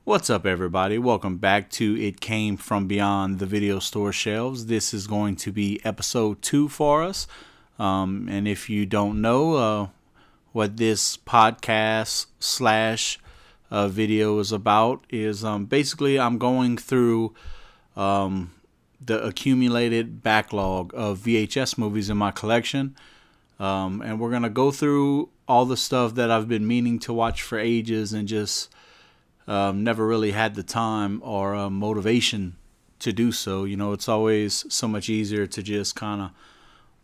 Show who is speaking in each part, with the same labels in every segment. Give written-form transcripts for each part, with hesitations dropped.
Speaker 1: What's up, everybody? Welcome back to It Came From Beyond the Videostore Shelves. This is going to be episode 2 for us. And if you don't know what this podcast slash video is about, is basically I'm going through the accumulated backlog of VHS movies in my collection. And we're going to go through all the stuff that I've been meaning to watch for ages and just never really had the time or motivation to do so. You know, it's always so much easier to just kind of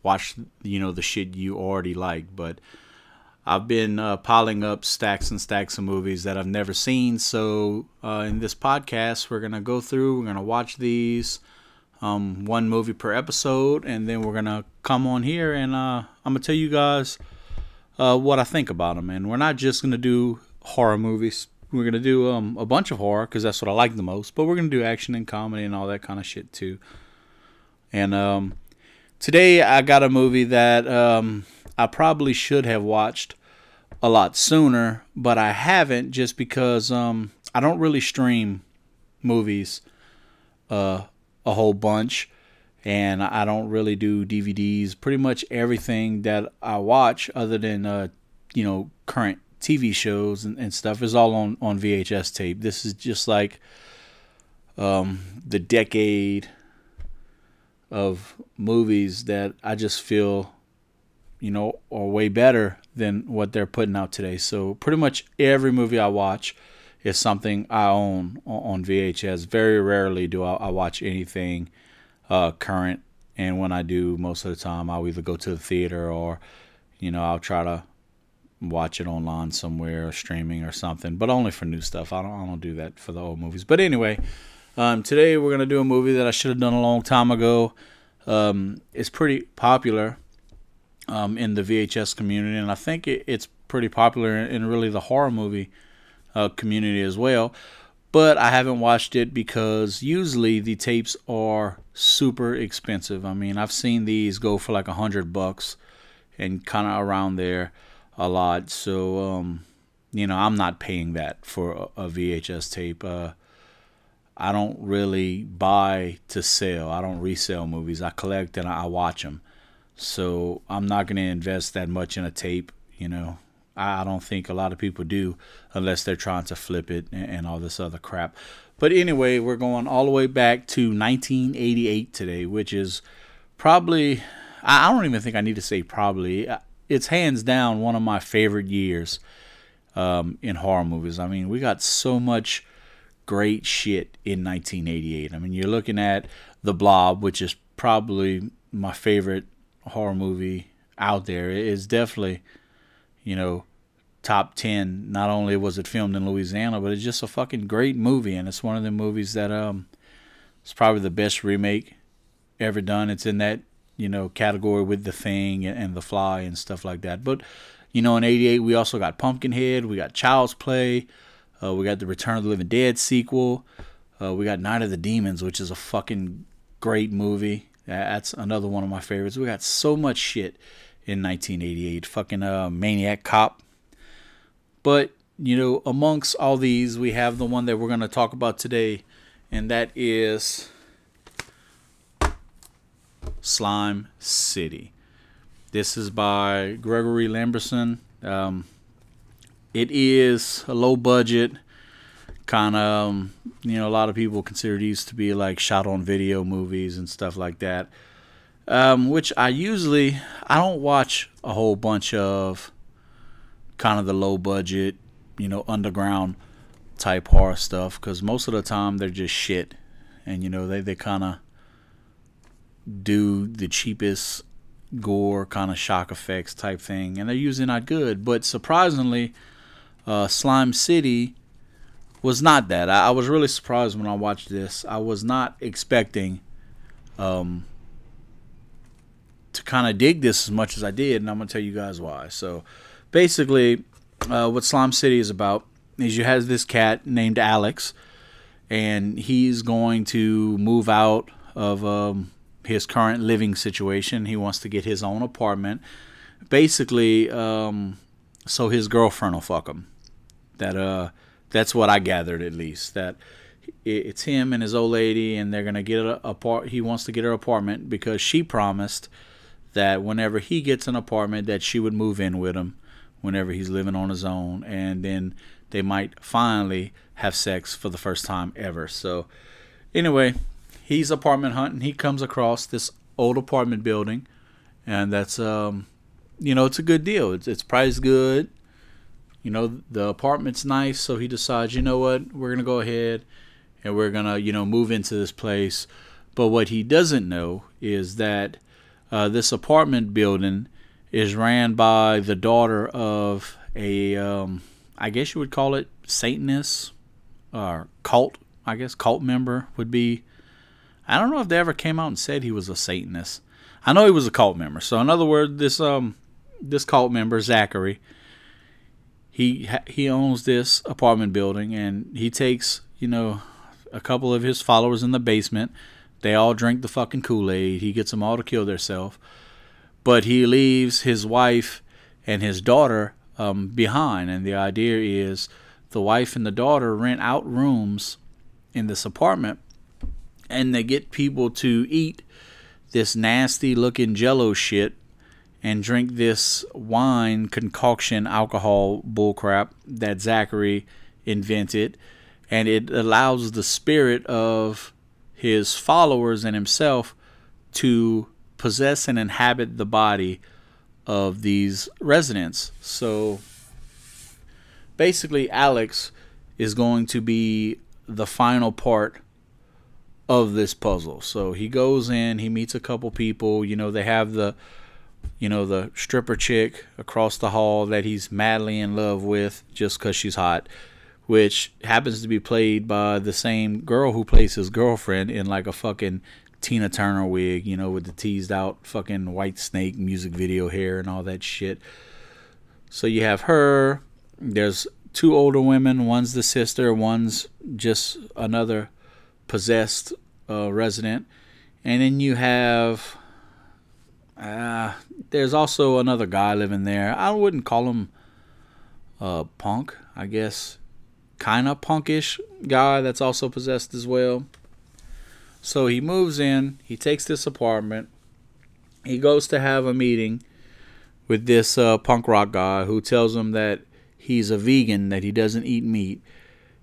Speaker 1: watch, the shit you already like. But I've been piling up stacks and stacks of movies that I've never seen. So in this podcast, we're going to go through, we're going to watch these, one movie per episode, and then we're going to come on here and I'm going to tell you guys what I think about them. And we're not just going to do horror movies. We're going to do a bunch of horror because that's what I like the most. But we're going to do action and comedy and all that kind of shit too. And today I got a movie that I probably should have watched a lot sooner. But I haven't, just because I don't really stream movies a whole bunch. And I don't really do DVDs. Pretty much everything that I watch, other than, current TV shows and stuff, is all on VHS tape. This is just like the decade of movies that I just feel, are way better than what they're putting out today. So pretty much every movie I watch is something I own on VHS. Very rarely do I watch anything current. And when I do, most of the time I'll either go to the theater or, I'll try to watch it online somewhere or streaming or something, but only for new stuff. I don't do that for the old movies. But anyway, today we're going to do a movie that I should have done a long time ago. It's pretty popular in the VHS community, and I think it's pretty popular in really the horror movie community as well. But I haven't watched it because usually the tapes are super expensive. I mean, I've seen these go for like $100 and kind of around there a lot. So, I'm not paying that for a VHS tape. I don't really buy to sell. I don't resell movies. I collect and I watch them. So I'm not going to invest that much in a tape. I don't think a lot of people do, unless they're trying to flip it and all this other crap. But anyway, we're going all the way back to 1988 today, which is probably, I don't even think I need to say probably, it's hands down one of my favorite years in horror movies. I mean, we got so much great shit in 1988. I mean, you're looking at The Blob, which is probably my favorite horror movie out there. It is definitely, top 10. Not only was it filmed in Louisiana, but it's just a fucking great movie. And it's one of the movies that it's probably the best remake ever done. It's in that category with The Thing and The Fly and stuff like that. But, in 88, we also got Pumpkinhead, we got Child's Play, we got the Return of the Living Dead sequel, we got Night of the Demons, which is a fucking great movie. That's another one of my favorites. We got so much shit in 1988. Fucking Maniac Cop. But, amongst all these, we have the one that we're going to talk about today, and that is Slime City. This is by Gregory Lamberson. It is a low budget kind of, a lot of people consider these to be like shot on video movies and stuff like that. Which I don't watch a whole bunch of kind of the low budget, underground type horror stuff, because most of the time they're just shit. And, they kind of do the cheapest gore kind of shock effects type thing, and they're usually not good. But surprisingly, Slime City was not that. I was really surprised when I watched this. I was not expecting to kind of dig this as much as I did, and I'm going to tell you guys why. So basically, what Slime City is about is you have this cat named Alex, and he's going to move out of his current living situation. He wants to get his own apartment, basically, so his girlfriend will fuck him. That That's what I gathered, at least. That it's him and his old lady, and they're gonna get he wants to get her apartment because she promised that whenever he gets an apartment, that she would move in with him whenever he's living on his own, and then they might finally have sex for the first time ever. So anyway, he's apartment hunting. He comes across this old apartment building, and that's it's a good deal. It's priced good. The apartment's nice, so he decides, you know what, we're gonna go ahead and we're gonna move into this place. But what he doesn't know is that this apartment building is ran by the daughter of a I guess you would call it Satanist or cult. I guess cult member would be. I don't know if they ever came out and said he was a Satanist. I know he was a cult member. So in other words, this cult member, Zachary, he owns this apartment building, and he takes a couple of his followers in the basement. They all drink the fucking Kool-Aid. He gets them all to kill themselves, but he leaves his wife and his daughter behind. And the idea is the wife and the daughter rent out rooms in this apartment, and they get people to eat this nasty looking jello shit and drink this wine concoction alcohol bullcrap that Zachary invented. And it allows the spirit of his followers and himself to possess and inhabit the body of these residents. So basically, Alex is going to be the final part of this puzzle. So he goes in, he meets a couple people. They have the stripper chick across the hall that he's madly in love with just because she's hot, which happens to be played by the same girl who plays his girlfriend in like a fucking Tina Turner wig, with the teased out fucking White Snake music video hair and all that shit. So you have her. There's two older women. One's the sister. One's just another possessed resident. And then you have there's also another guy living there. I wouldn't call him punk, I guess. Kind of punkish guy that's also possessed as well. So he moves in. He takes this apartment. He goes to have a meeting with this punk rock guy who tells him that he's a vegan, that he doesn't eat meat.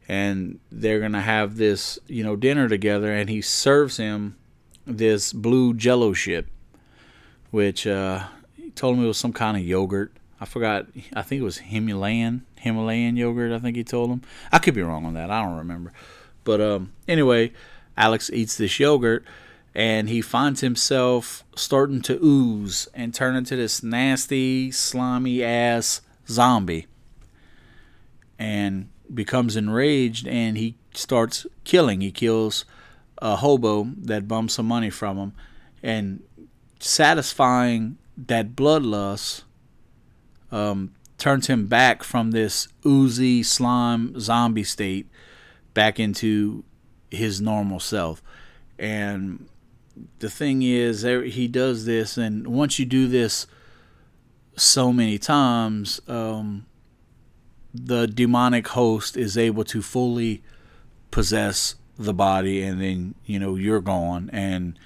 Speaker 1: And they're going to have this, dinner together. And he serves him this blue jello shit, which he told him it was some kind of yogurt. I forgot. I think it was Himalayan yogurt, I think he told him. I could be wrong on that. I don't remember. But anyway, Alex eats this yogurt, and he finds himself starting to ooze and turn into this nasty, slimy-ass zombie. And becomes enraged, and he starts killing. He kills a hobo that bums some money from him. And satisfying that bloodlust turns him back from this oozy slime zombie state back into his normal self. And the thing is, he does this, and once you do this so many times, the demonic host is able to fully possess the body, and then you're gone, and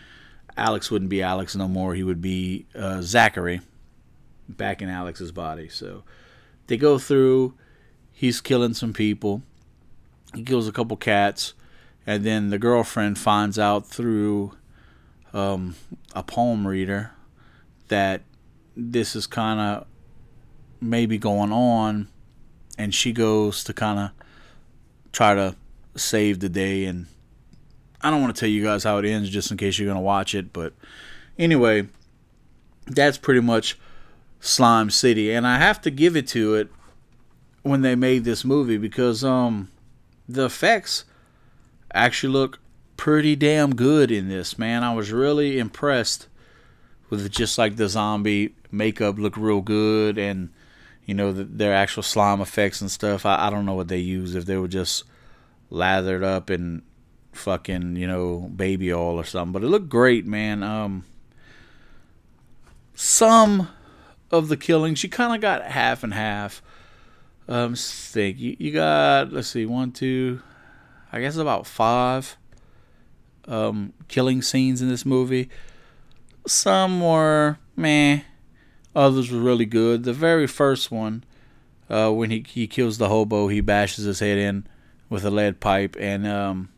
Speaker 1: Alex wouldn't be Alex no more. He would be Zachary back in Alex's body. So they go through. He's killing some people. He kills a couple cats, and then the girlfriend finds out through a palm reader that this is kind of maybe going on, and she goes to kind of try to save the day. And I don't want to tell you guys how it ends just in case you're going to watch it, but anyway, that's pretty much Slime City. And I have to give it to it when they made this movie, because the effects actually look pretty damn good in this, man. I was really impressed with just like the zombie makeup looked real good, and their actual slime effects and stuff. I don't know what they used, if they were just lathered up in fucking baby oil or something, but it looked great, man. Some of the killings you kind of got half and half. Let's think. You got, let's see, one, two, I guess about 5 killing scenes in this movie. Some were meh, others were really good. The very first one, when he kills the hobo, he bashes his head in with a lead pipe, and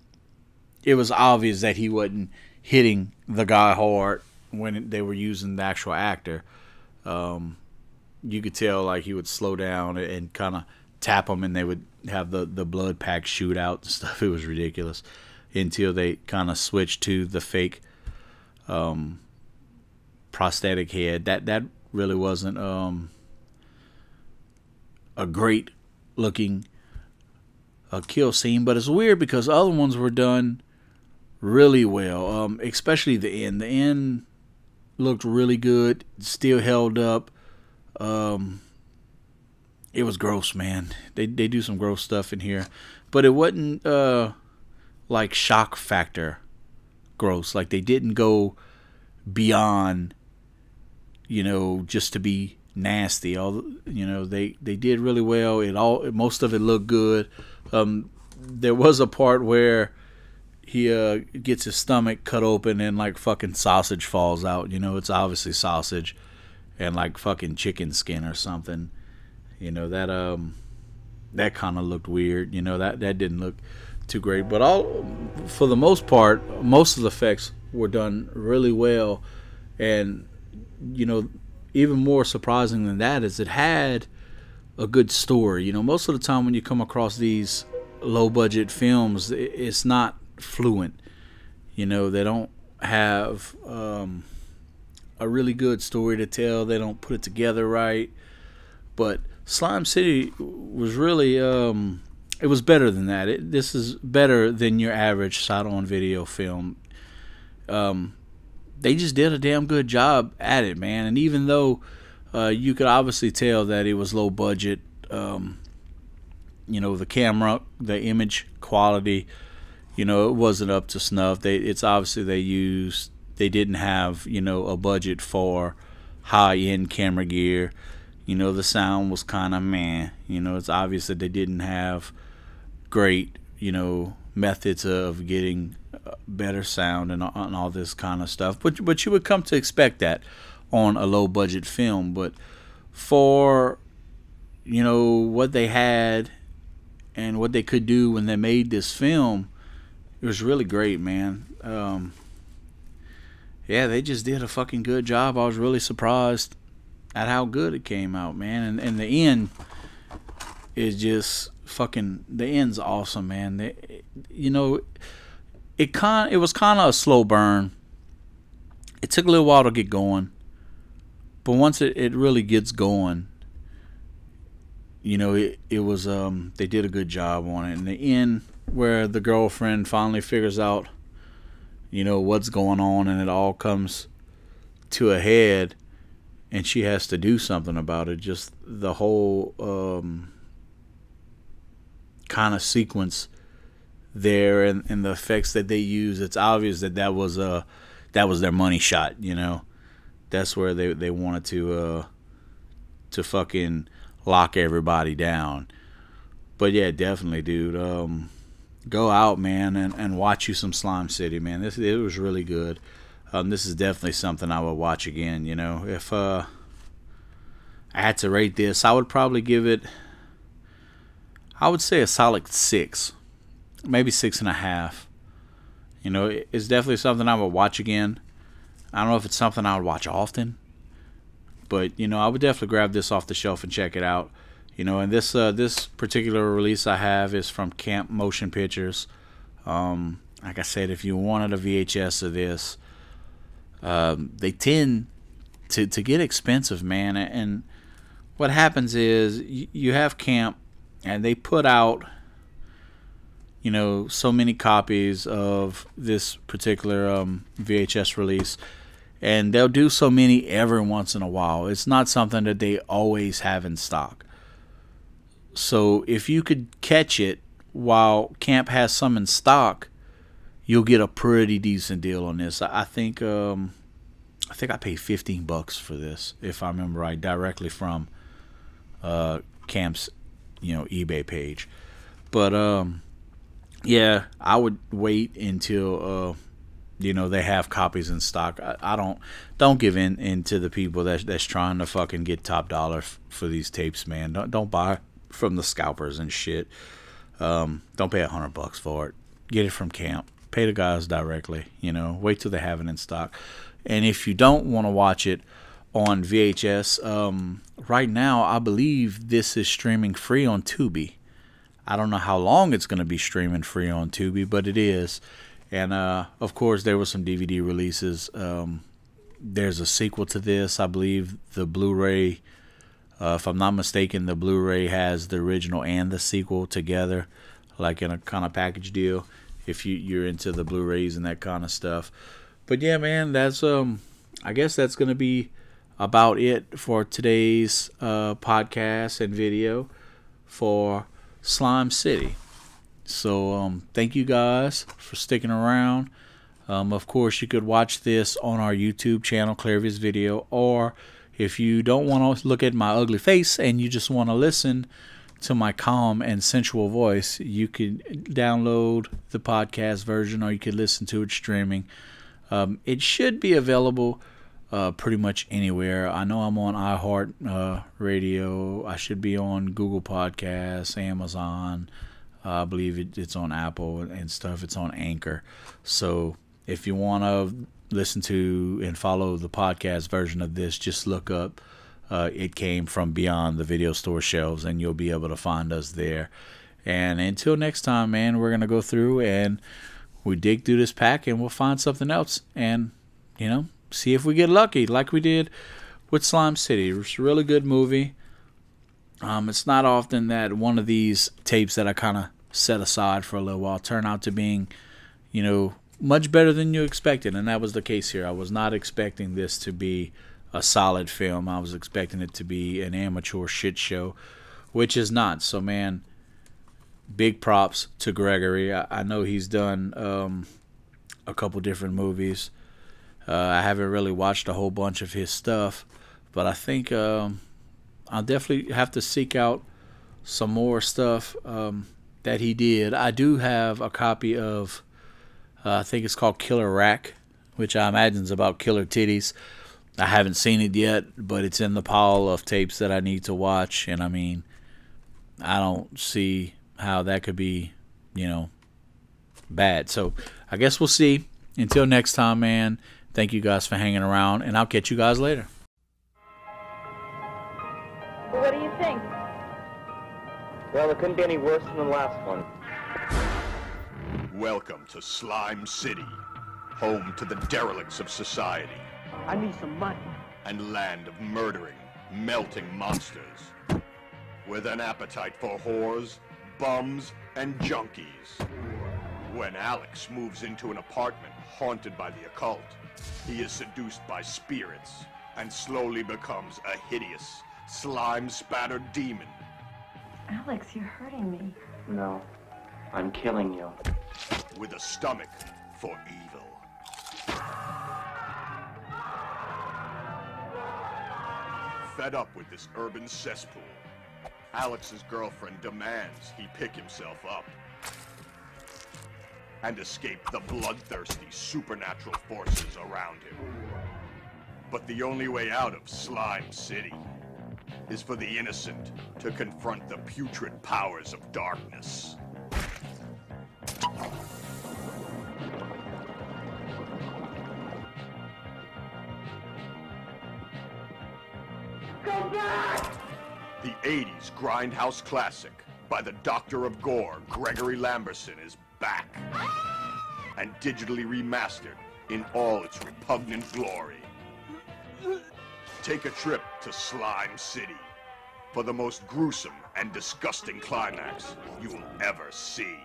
Speaker 1: it was obvious that he wasn't hitting the guy hard when they were using the actual actor. You could tell like he would slow down and kind of tap them, and they would have the blood pack shoot out and stuff. It was ridiculous until they kind of switched to the fake prosthetic head. That really wasn't a great looking kill scene, but it's weird because other ones were done really well, especially the end. The end looked really good, still held up. It was gross, man. They do some gross stuff in here, but it wasn't like shock factor gross. Like they didn't go beyond, just to be nasty. They did really well. Most of it looked good. There was a part where he gets his stomach cut open and like fucking sausage falls out. It's obviously sausage and like fucking chicken skin or something. That kind of looked weird. That didn't look too great. But for the most part, most of the effects were done really well. And even more surprising than that is it had a good story. Most of the time when you come across these low budget films, it's not fluent. They don't have a really good story to tell. They don't put it together right. But Slime City was really it was better than that. This is better than your average shot-on video film. They just did a damn good job at it, man. And even though you could obviously tell that it was low budget, the camera, the image quality, it wasn't up to snuff. It's obviously they didn't have, a budget for high-end camera gear. The sound was kind of meh. It's obvious that they didn't have great, methods of getting better sound and all this kind of stuff. But you would come to expect that on a low budget film. But for what they had and what they could do when they made this film, it was really great, man. Yeah, they just did a fucking good job. I was really surprised at how good it came out, man. And the end is just fucking, the end's awesome, man. It was kind of a slow burn. It took a little while to get going, but once it really gets going, it was they did a good job on it. And the end where the girlfriend finally figures out what's going on, and it all comes to a head, and she has to do something about it. Just the whole kind of sequence there, and the effects that they use. It's obvious that was their money shot. That's where they wanted to fucking lock everybody down. But yeah, definitely, dude. Go out, man, and watch you some Slime City, man. It was really good. This is definitely something I would watch again. If I had to rate this, I would probably give it, I would say a solid 6, maybe 6.5. It's definitely something I would watch again. I don't know if it's something I would watch often, but I would definitely grab this off the shelf and check it out. And this particular release I have is from Camp Motion Pictures. Like I said, if you wanted a VHS of this, they tend to get expensive, man. And what happens is you have Camp, and they put out so many copies of this particular VHS release, and they'll do so many every once in a while. It's not something that they always have in stock. So if you could catch it while Camp has some in stock, you'll get a pretty decent deal on this. I think I paid $15 for this, if I remember right, directly from Camp's eBay page. But yeah, I would wait until they have copies in stock. I don't give in to the people that's trying to fucking get top dollar for these tapes, man. Don't buy from the scalpers and shit. Don't pay $100 for it. Get it from camp. Pay the guys directly. Wait till they have it in stock. And if you don't want to watch it on VHS, right now I believe this is streaming free on Tubi. I don't know how long it's going to be streaming free on Tubi, but it is. And of course there were some DVD releases. There's a sequel to this. I believe the Blu-ray, if I'm not mistaken, the Blu-ray has the original and the sequel together, like in a kind of package deal, if you're into the Blu-rays and that kind of stuff. But yeah, man, that's I guess that's going to be about it for today's podcast and video for Slime City. So thank you guys for sticking around. Of course, you could watch this on our YouTube channel, Clarivius Video, or if you don't want to look at my ugly face and you just want to listen to my calm and sensual voice, you could download the podcast version, or you could listen to it streaming. It should be available pretty much anywhere. I know I'm on iHeart Radio. I should be on Google Podcasts, Amazon. I believe it's on Apple and stuff. It's on Anchor. So if you want to listen to and follow the podcast version of this, just look up It Came From Beyond the Videostore Shelves, and you'll be able to find us there. And until next time, man, we're going to go through and we dig through this pack and we'll find something else and, see if we get lucky like we did with Slime City. It's a really good movie. It's not often that one of these tapes that I kind of set aside for a little while turn out to being, much better than you expected. And that was the case here. I was not expecting this to be a solid film. I was expecting it to be an amateur shit show, which is not. So, man, big props to Gregory. I know he's done a couple different movies. I haven't really watched a whole bunch of his stuff, but I think I'll definitely have to seek out some more stuff that he did. I do have a copy of, I think it's called Killer Rack, which I imagine is about killer titties. I haven't seen it yet, but it's in the pile of tapes that I need to watch. And I mean, I don't see how that could be, bad. So I guess we'll see. Until next time, man, thank you guys for hanging around, and I'll catch you guys later.
Speaker 2: What do you think?
Speaker 3: Well, it couldn't be any worse than the last one.
Speaker 4: Welcome to Slime City, home to the derelicts of society.
Speaker 3: I need some money.
Speaker 4: And land of murdering, melting monsters. With an appetite for whores, bums, and junkies. When Alex moves into an apartment haunted by the occult, he is seduced by spirits and slowly becomes a hideous, slime-spattered demon.
Speaker 2: Alex, you're hurting me.
Speaker 3: No, I'm killing you.
Speaker 4: With a stomach for evil. Fed up with this urban cesspool, Alex's girlfriend demands he pick himself up and escape the bloodthirsty supernatural forces around him. But the only way out of Slime City is for the innocent to confront the putrid powers of darkness.
Speaker 3: Come back!
Speaker 4: The 80s grindhouse classic by the Doctor of Gore, Gregory Lamberson, is back and digitally remastered in all its repugnant glory. Take a trip to Slime City for the most gruesome and disgusting climax you will ever see.